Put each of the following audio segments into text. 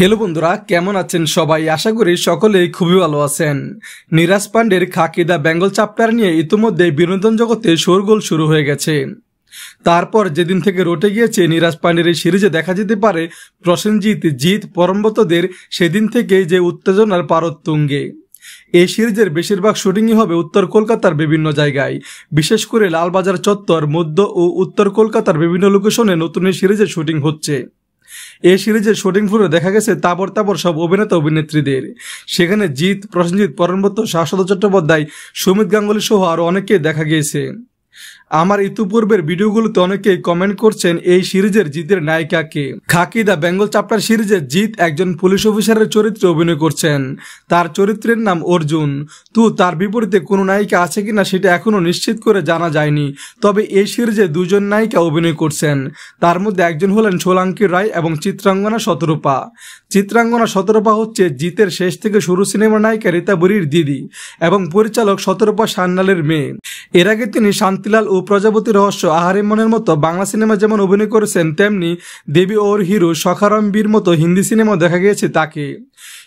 Hello बंधुरा केमन आছেন সবাই आशा करी सकलेই খুবই ভালো আছেন। নীরাজ পান্ডের খাকি দা বেঙ্গল চ্যাপ্টার নিয়ে ইতিমধ্যে বিনোদন জগতে শোরগোল শুরু হয়ে গেছে। তারপর যেদিন থেকে রটে গিয়েছে নীরাজ পান্ডের এই সিরিজে দেখা যেতে পারে প্রসেনজিৎ জিৎ পরমব্রতদের, সেদিন থেকে যে উত্তেজনার পারদ তুঙ্গে। এই সিরিজের বেশিরভাগ শুটিংই হবে উত্তর কলকাতার বিভিন্ন জায়গায়, বিশেষ করে লালবাজার চত্বর, মধ্য ও উত্তর কলকাতার বিভিন্ন লোকেশনে নতুন এই সিরিজের শুটিং হচ্ছে। এই সিরিজের শুটিং ফ্লোরে দেখা গেছে তাবর তাবর সব অভিনেতা অভিনেত্রীদের। সেখানে জিৎ, প্রসেনজিৎ, পরমব্রত, শাশ্বত চট্টোপাধ্যায়, সুমিত গাঙ্গুলি সহ আরো অনেকেই দেখা গিয়েছে। আমার ইতিপূর্বের ভিডিওগুলোতে অনেকেই কমেন্ট করছেন এই সিরিজের জিতের নায়িকা কে। খাকি দা বেঙ্গল চ্যাপ্টার সিরিজে জিৎ একজন পুলিশ অফিসারের চরিত্রে অভিনয় করছেন। তার চরিত্রের নাম অর্জুন। তার বিপরীতে কোনো নায়িকা আছে কিনা সেটা এখনো নিশ্চিত করে জানা যায়নি। তবে এই সিরিজে দুজন নায়িকা অভিনয় করছেন। তার মধ্যে একজন হলেন সোলাঙ্কি রায় এবং চিত্রাঙ্গনা শতরূপা। চিত্রাঙ্গনা শতরূপা হচ্ছে জিতের শেষ থেকে শুরু সিনেমার নায়িকা রীতা বুড়ির দিদি এবং পরিচালক শতরূপা সান্যালের মেয়ে। এর আগে তিনি শান্তিলাল ও প্রজাপতি রহস্য, আহারে মনের মতো বাংলা সিনেমা যেমন অভিনয় করেছেন, তেমনি দেবী ওর হিরো, সখারাম বীর মতো হিন্দি সিনেমা দেখা গিয়েছে তাকে।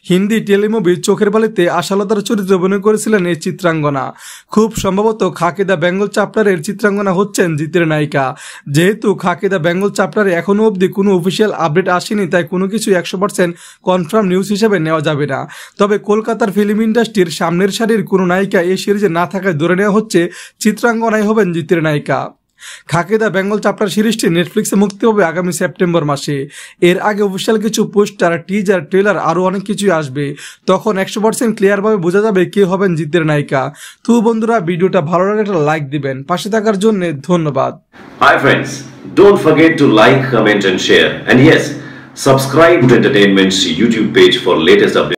হিন্দি টেলিমুভি চোখের বালিতে আশালতার চরিত্রে অভিনয় করেছিলেন এই চিত্রাঙ্গনা। খুব সম্ভবত খাকি দা বেঙ্গল চ্যাপ্টারের চিত্রাঙ্গনা হচ্ছেন জিতের নায়িকা। যেহেতু খাকি দা বেঙ্গল চ্যাপ্টারে এখনো অবধি কোনো অফিসিয়াল আপডেট আসেনি, তাই কোনো কিছু 100% কনফার্ম নিউজ হিসেবে নেওয়া যাবে না। তবে কলকাতার ফিল্ম ইন্ডাস্ট্রির সামনের সারির কোনো নায়িকা এই সিরিজে না থাকায় ধরে নেওয়া হচ্ছে চিত্রাঙ্গনাই হবেন জিতের নায়িকা। খাকি দা বেঙ্গল চ্যাপ্টার সিরিজটি নেটফ্লিক্সে মুক্তি হবে আগামী সেপ্টেম্বর মাসে। এর আগে অফিসিয়াল কিছু পোস্টার, টিজার, ট্রেলার আরো অনেক কিছুই আসবে। তখন 100% ক্লিয়ারভাবে বোঝা যাবে কে হবেন জিতের নায়িকা। তো বন্ধুরা, ভিডিওটা ভালো লাগলে একটা লাইক দিবেন। পাশে থাকার জন্য ধন্যবাদ। Hi friends, don't forget to like, comment and share, and yes, subscribe to Entertainment's YouTube page for latest updates.